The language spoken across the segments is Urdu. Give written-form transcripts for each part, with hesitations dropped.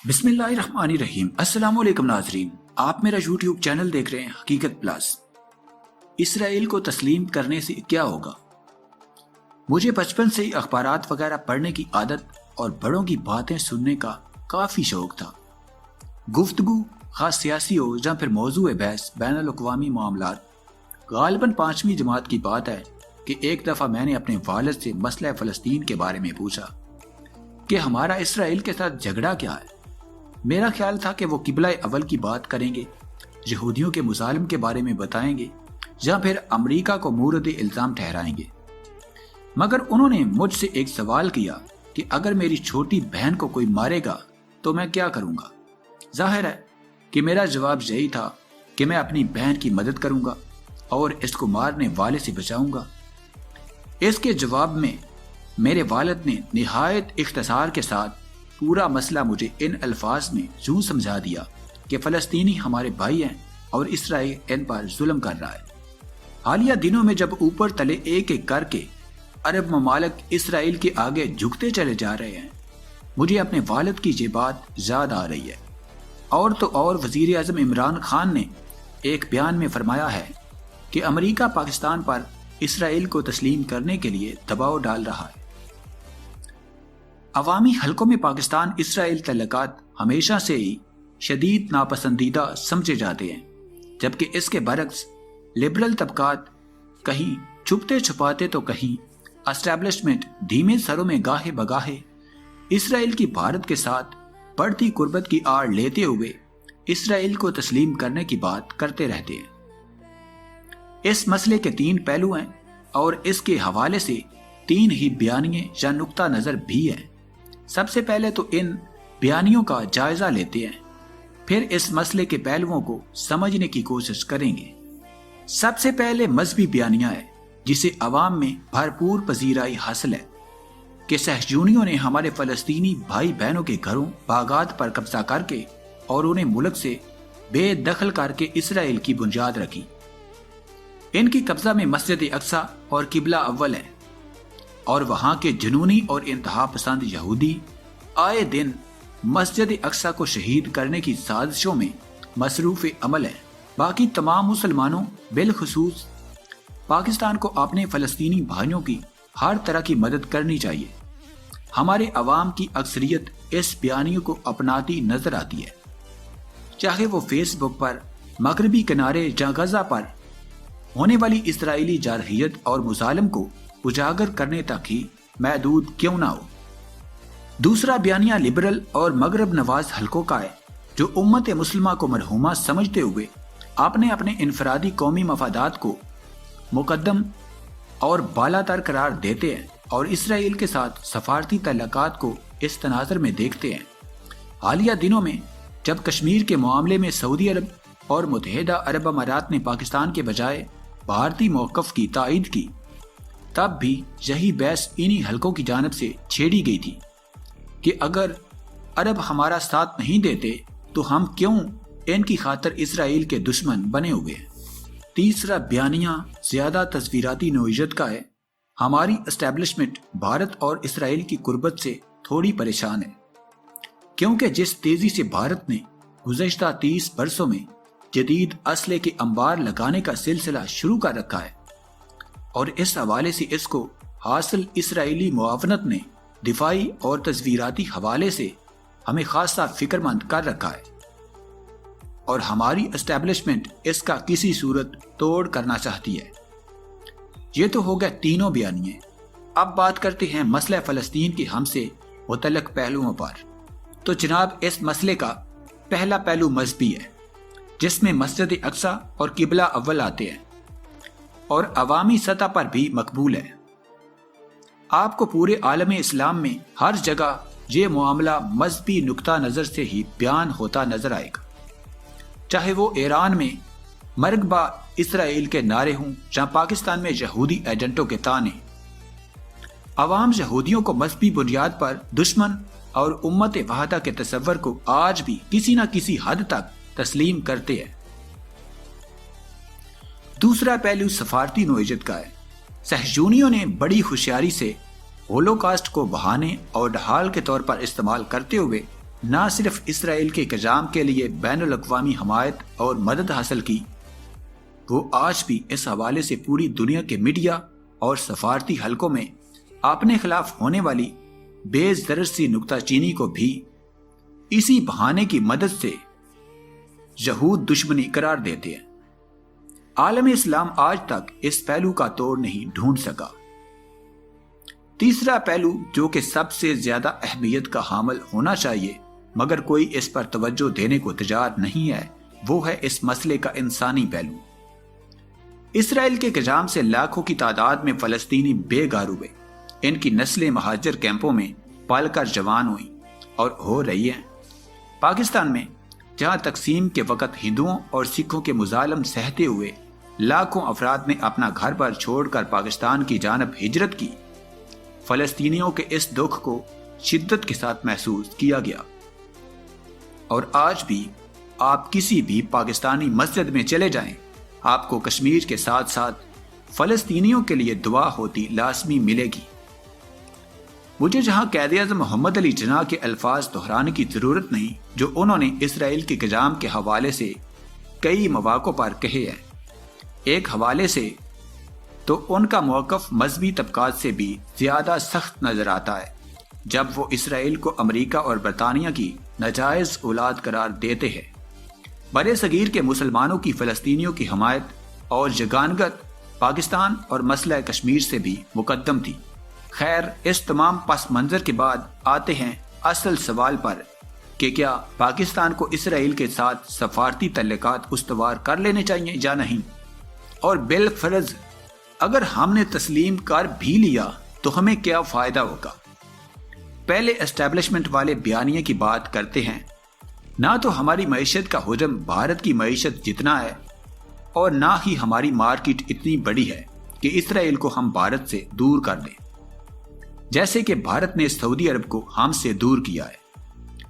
بسم اللہ الرحمن الرحیم۔ السلام علیکم ناظرین، آپ میرا یوٹیوب چینل دیکھ رہے ہیں حقیقت پلس۔ اسرائیل کو تسلیم کرنے سے کیا ہوگا؟ مجھے بچپن سے ہی اخبارات وغیرہ پڑھنے کی عادت اور بڑوں کی باتیں سننے کا کافی شوق تھا۔ گفتگو خاص سیاسی ہو یا پھر موضوع بحث بین الاقوامی معاملات، غالباً 5ویں جماعت کی بات ہے کہ ایک دفعہ میں نے اپنے والد سے مسئلہ فلسطین کے بارے میں پوچھا کہ ہمارا اسرائیل کے ساتھ جھگڑا کیا ہے۔ میرا خیال تھا کہ وہ قبلہ اول کی بات کریں گے، یہودیوں کے مظالم کے بارے میں بتائیں گے یا پھر امریکہ کو مورد الزام ٹھہرائیں گے، مگر انہوں نے مجھ سے ایک سوال کیا کہ اگر میری چھوٹی بہن کو کوئی مارے گا تو میں کیا کروں گا۔ ظاہر ہے کہ میرا جواب یہی تھا کہ میں اپنی بہن کی مدد کروں گا اور اس کو مارنے والے سے بچاؤں گا۔ اس کے جواب میں میرے والد نے نہایت اختصار کے ساتھ پورا مسئلہ مجھے ان الفاظ میں یوں سمجھا دیا کہ فلسطینی ہمارے بھائی ہیں اور اسرائیل ان پر ظلم کر رہا ہے۔ حالیہ دنوں میں جب اوپر تلے ایک ایک کر کے عرب ممالک اسرائیل کے آگے جھکتے چلے جا رہے ہیں، مجھے اپنے والد کی یہ بات یاد آ رہی ہے۔ اور تو اور وزیر اعظم عمران خان نے ایک بیان میں فرمایا ہے کہ امریکہ پاکستان پر اسرائیل کو تسلیم کرنے کے لیے دباؤ ڈال رہا ہے۔ عوامی حلقوں میں پاکستان اسرائیل تعلقات ہمیشہ سے ہی شدید ناپسندیدہ سمجھے جاتے ہیں، جبکہ اس کے برعکس لبرل طبقات کہیں چھپتے چھپاتے تو کہیں اسٹیبلشمنٹ دھیمے سروں میں گاہے بگاہے اسرائیل کی بھارت کے ساتھ بڑھتی قربت کی آڑ لیتے ہوئے اسرائیل کو تسلیم کرنے کی بات کرتے رہتے ہیں۔ اس مسئلے کے 3 پہلو ہیں اور اس کے حوالے سے 3 ہی بیانیے یا نقطہ نظر بھی ہیں۔ سب سے پہلے تو ان بیانیوں کا جائزہ لیتے ہیں، پھر اس مسئلے کے پہلوؤں کو سمجھنے کی کوشش کریں گے۔ سب سے پہلے مذہبی بیانیہ ہے جسے عوام میں بھرپور پذیرائی حاصل ہے کہ صہیونیوں نے ہمارے فلسطینی بھائی بہنوں کے گھروں باغات پر قبضہ کر کے اور انہیں ملک سے بے دخل کر کے اسرائیل کی بنیاد رکھی۔ ان کی قبضہ میں مسجد اقصی اور قبلہ اول ہے اور وہاں کے جنونی اور انتہا پسند یہودی آئے دن مسجد اقصی کو شہید کرنے کی سازشوں میں مصروف عمل ہے۔ باقی تمام مسلمانوں بالخصوص پاکستان کو اپنے فلسطینی بھائیوں کی ہر طرح کی مدد کرنی چاہیے۔ ہمارے عوام کی اکثریت اس بیانیوں کو اپناتی نظر آتی ہے، چاہے وہ فیس بک پر مغربی کنارے یا غزہ پر ہونے والی اسرائیلی جارحیت اور مظالم کو اجاگر کرنے تک ہی محدود کیوں نہ ہو۔ دوسرا بیانیہ لبرل اور مغرب نواز حلقوں کا ہے، جو امت مسلمہ کو مرحومہ سمجھتے ہوئے اپنے انفرادی قومی مفادات کو مقدم اور بالا تر قرار دیتے ہیں اور اسرائیل کے ساتھ سفارتی تعلقات کو اس تناظر میں دیکھتے ہیں۔ حالیہ دنوں میں جب کشمیر کے معاملے میں سعودی عرب اور متحدہ عرب امارات نے پاکستان کے بجائے بھارتی موقف کی تائید کی، تب بھی یہی بحث انہی حلقوں کی جانب سے چھیڑی گئی تھی کہ اگر عرب ہمارا ساتھ نہیں دیتے تو ہم کیوں ان کی خاطر اسرائیل کے دشمن بنے ہوئے ہیں۔ تیسرا بیانیہ زیادہ تصویراتی نوعیت کا ہے۔ ہماری اسٹیبلشمنٹ بھارت اور اسرائیل کی قربت سے تھوڑی پریشان ہے، کیونکہ جس تیزی سے بھارت نے گزشتہ 30 برسوں میں جدید اسلحے کے انبار لگانے کا سلسلہ شروع کر رکھا ہے اور اس حوالے سے اس کو حاصل اسرائیلی معاونت نے دفاعی اور تصویراتی حوالے سے ہمیں خاصا فکر مند کر رکھا ہے اور ہماری اسٹیبلشمنٹ اس کا کسی صورت توڑ کرنا چاہتی ہے۔ یہ تو ہو گئے تینوں بیانیے۔ اب بات کرتے ہیں مسئلہ فلسطین کے ہم سے متعلق پہلوؤں پر۔ تو جناب، اس مسئلے کا پہلا پہلو مذہبی ہے، جس میں مسجد اقصی اور قبلہ اول آتے ہیں اور عوامی سطح پر بھی مقبول ہے۔ آپ کو پورے عالم اسلام میں ہر جگہ یہ معاملہ مذہبی نقطہ نظر سے ہی بیان ہوتا نظر آئے گا، چاہے وہ ایران میں مرگ با اسرائیل کے نعرے ہوں یا پاکستان میں یہودی ایجنٹوں کے تانے۔ عوام یہودیوں کو مذہبی بنیاد پر دشمن اور امت وحدہ کے تصور کو آج بھی کسی نہ کسی حد تک تسلیم کرتے ہیں۔ دوسرا پہلو سفارتی نوعیت کا ہے۔ صہیونیوں نے بڑی ہوشیاری سے ہولوکاسٹ کو بہانے اور ڈھال کے طور پر استعمال کرتے ہوئے نہ صرف اسرائیل کے قیام کے لیے بین الاقوامی حمایت اور مدد حاصل کی، وہ آج بھی اس حوالے سے پوری دنیا کے میڈیا اور سفارتی حلقوں میں اپنے خلاف ہونے والی بے ضرر سی نکتہ چینی کو بھی اسی بہانے کی مدد سے یہود دشمنی قرار دیتے ہیں۔ عالم اسلام آج تک اس پہلو کا توڑ نہیں ڈھونڈ سکا۔ تیسرا پہلو جو کہ سب سے زیادہ اہمیت کا حامل ہونا چاہیے مگر کوئی اس پر توجہ دینے کو تیار نہیں ہے، وہ ہے اس مسئلے کا انسانی پہلو۔ اسرائیل کے قیام سے لاکھوں کی تعداد میں فلسطینی بے گھر ہوئے، ان کی نسلیں مہاجر کیمپوں میں پل کر جوان ہوئیں اور ہو رہی ہیں۔ پاکستان میں جہاں تقسیم کے وقت ہندوؤں اور سکھوں کے مظالم سہتے ہوئے لاکھوں افراد نے اپنا گھر بار چھوڑ کر پاکستان کی جانب ہجرت کی، فلسطینیوں کے اس دکھ کو شدت کے ساتھ محسوس کیا گیا۔ اور آج بھی آپ کسی بھی پاکستانی مسجد میں چلے جائیں، آپ کو کشمیر کے ساتھ ساتھ فلسطینیوں کے لیے دعا ہوتی لازمی ملے گی۔ مجھے جہاں قائد اعظم محمد علی جناح کے الفاظ دہرانے کی ضرورت نہیں جو انہوں نے اسرائیل کے قیام کے حوالے سے کئی مواقع پر کہے ہیں۔ ایک حوالے سے تو ان کا موقف مذہبی طبقات سے بھی زیادہ سخت نظر آتا ہے جب وہ اسرائیل کو امریکہ اور برطانیہ کی ناجائز اولاد قرار دیتے ہیں۔ برے صغیر کے مسلمانوں کی فلسطینیوں کی حمایت اور یگانگت پاکستان اور مسئلہ کشمیر سے بھی مقدم تھی۔ خیر، اس تمام پس منظر کے بعد آتے ہیں اصل سوال پر کہ کیا پاکستان کو اسرائیل کے ساتھ سفارتی تعلقات استوار کر لینے چاہیے یا نہیں، اور بالفرض اگر ہم نے تسلیم کر بھی لیا تو ہمیں کیا فائدہ ہوگا۔ پہلے اسٹیبلشمنٹ والے بیانیے کی بات کرتے ہیں، نہ تو ہماری معیشت کا حجم بھارت کی معیشت جتنا ہے اور نہ ہی ہماری مارکیٹ اتنی بڑی ہے کہ اسرائیل کو ہم بھارت سے دور کر دیں، جیسے کہ بھارت نے سعودی عرب کو ہم سے دور کیا ہے۔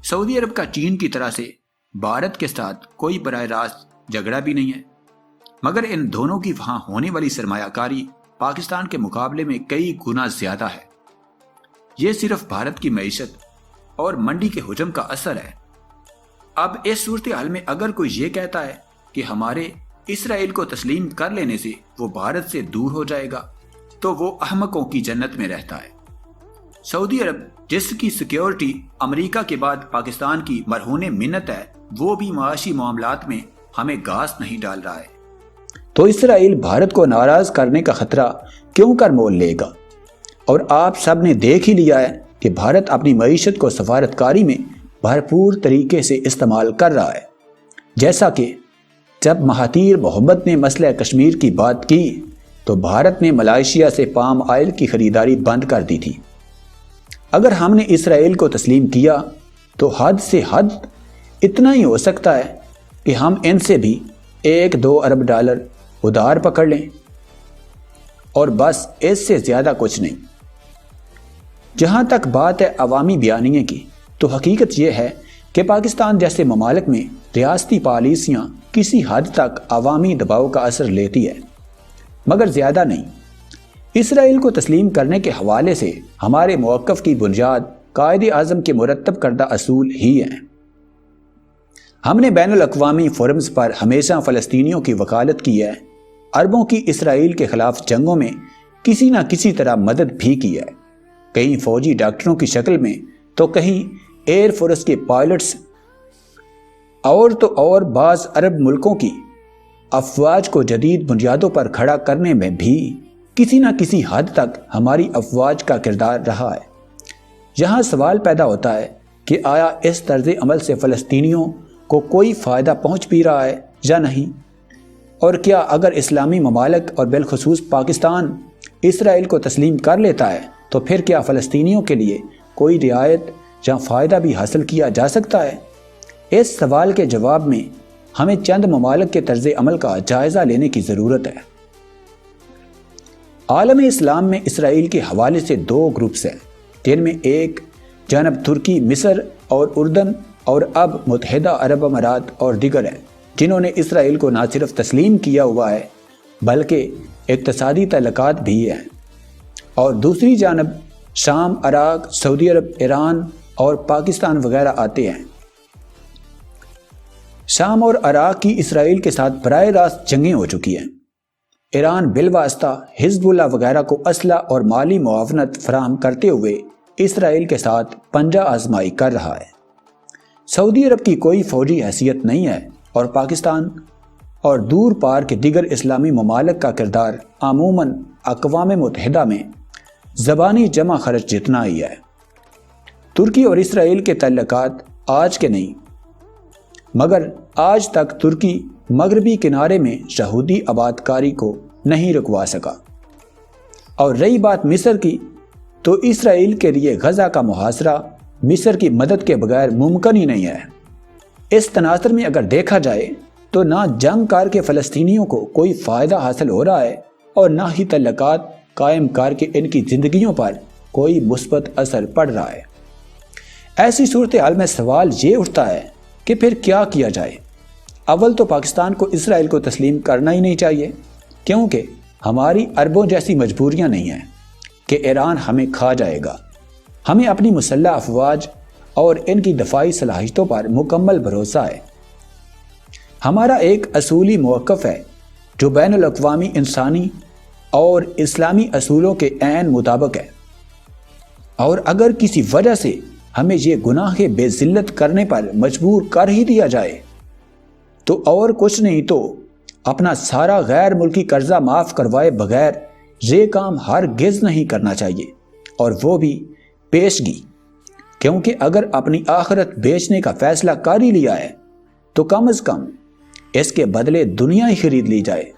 سعودی عرب کا چین کی طرح سے بھارت کے ساتھ کوئی براہ راست جھگڑا بھی نہیں ہے، مگر ان دونوں کی وہاں ہونے والی سرمایہ کاری پاکستان کے مقابلے میں کئی گنا زیادہ ہے۔ یہ صرف بھارت کی معیشت اور منڈی کے حجم کا اثر ہے۔ اب اس صورتحال میں اگر کوئی یہ کہتا ہے کہ ہمارے اسرائیل کو تسلیم کر لینے سے وہ بھارت سے دور ہو جائے گا تو وہ احمقوں کی جنت میں رہتا ہے۔ سعودی عرب جس کی سیکیورٹی امریکہ کے بعد پاکستان کی مرہون منت ہے، وہ بھی معاشی معاملات میں ہمیں گھاس نہیں ڈال رہا ہے، تو اسرائیل بھارت کو ناراض کرنے کا خطرہ کیوں کر مول لے گا؟ اور آپ سب نے دیکھ ہی لیا ہے کہ بھارت اپنی معیشت کو سفارتکاری میں بھرپور طریقے سے استعمال کر رہا ہے۔ جیسا کہ جب مہاتیر محمد نے مسئلہ کشمیر کی بات کی تو بھارت نے ملائیشیا سے پام آئل کی خریداری بند کر دی تھی۔ اگر ہم نے اسرائیل کو تسلیم کیا تو حد سے حد اتنا ہی ہو سکتا ہے کہ ہم ان سے بھی 1-2 ارب ڈالر ادھار پکڑ لیں، اور بس اس سے زیادہ کچھ نہیں۔ جہاں تک بات ہے عوامی بیانیے کی، تو حقیقت یہ ہے کہ پاکستان جیسے ممالک میں ریاستی پالیسیاں کسی حد تک عوامی دباؤ کا اثر لیتی ہے، مگر زیادہ نہیں۔ اسرائیل کو تسلیم کرنے کے حوالے سے ہمارے موقف کی بنیاد قائد اعظم کے مرتب کردہ اصول ہی ہیں۔ ہم نے بین الاقوامی فورمز پر ہمیشہ فلسطینیوں کی وکالت کی ہے، عربوں کی اسرائیل کے خلاف جنگوں میں کسی نہ کسی طرح مدد بھی کی ہے، کہیں فوجی ڈاکٹروں کی شکل میں تو کہیں ایئر فورس کے پائلٹس، اور تو اور بعض عرب ملکوں کی افواج کو جدید بنیادوں پر کھڑا کرنے میں بھی کسی نہ کسی حد تک ہماری افواج کا کردار رہا ہے۔ یہاں سوال پیدا ہوتا ہے کہ آیا اس طرز عمل سے فلسطینیوں کو کوئی فائدہ پہنچ بھی رہا ہے یا نہیں، اور کیا اگر اسلامی ممالک اور بالخصوص پاکستان اسرائیل کو تسلیم کر لیتا ہے تو پھر کیا فلسطینیوں کے لیے کوئی رعایت یا فائدہ بھی حاصل کیا جا سکتا ہے؟ اس سوال کے جواب میں ہمیں چند ممالک کے طرز عمل کا جائزہ لینے کی ضرورت ہے۔ عالم اسلام میں اسرائیل کے حوالے سے 2 گروپس ہیں، جن میں ایک جانب ترکی، مصر اور اردن اور اب متحدہ عرب امارات اور دیگر ہیں، جنہوں نے اسرائیل کو نہ صرف تسلیم کیا ہوا ہے بلکہ اقتصادی تعلقات بھی ہیں، اور دوسری جانب شام، عراق، سعودی عرب، ایران اور پاکستان وغیرہ آتے ہیں۔ شام اور عراق کی اسرائیل کے ساتھ براہ راست جنگیں ہو چکی ہیں۔ ایران بالواسطہ حزب اللہ وغیرہ کو اسلحہ اور مالی معاونت فراہم کرتے ہوئے اسرائیل کے ساتھ پنجہ آزمائی کر رہا ہے۔ سعودی عرب کی کوئی فوجی حیثیت نہیں ہے اور پاکستان اور دور پار کے دیگر اسلامی ممالک کا کردار عموماً اقوام متحدہ میں زبانی جمع خرچ جتنا ہی ہے۔ ترکی اور اسرائیل کے تعلقات آج کے نہیں، مگر آج تک ترکی مغربی کنارے میں یہودی آباد کاری کو نہیں رکوا سکا۔ اور رہی بات مصر کی، تو اسرائیل کے لیے غزہ کا محاصرہ مصر کی مدد کے بغیر ممکن ہی نہیں ہے۔ اس تناظر میں اگر دیکھا جائے تو نہ جنگ کار کے فلسطینیوں کو کوئی فائدہ حاصل ہو رہا ہے اور نہ ہی تعلقات قائم کار کے ان کی زندگیوں پر کوئی مثبت اثر پڑ رہا ہے۔ ایسی صورتحال میں سوال یہ اٹھتا ہے کہ پھر کیا کیا جائے؟ اول تو پاکستان کو اسرائیل کو تسلیم کرنا ہی نہیں چاہیے، کیونکہ ہماری عربوں جیسی مجبوریاں نہیں ہیں کہ ایران ہمیں کھا جائے گا۔ ہمیں اپنی مسلح افواج اور ان کی دفاعی صلاحیتوں پر مکمل بھروسہ ہے۔ ہمارا ایک اصولی موقف ہے جو بین الاقوامی انسانی اور اسلامی اصولوں کے عین مطابق ہے، اور اگر کسی وجہ سے ہمیں یہ گناہ بے ذلت کرنے پر مجبور کر ہی دیا جائے تو اور کچھ نہیں تو اپنا سارا غیر ملکی قرضہ معاف کروائے بغیر یہ کام ہرگز نہیں کرنا چاہیے، اور وہ بھی پیشگی، کیونکہ اگر اپنی آخرت بیچنے کا فیصلہ کر ہی لیا ہے تو کم از کم اس کے بدلے دنیا ہی خرید لی جائے۔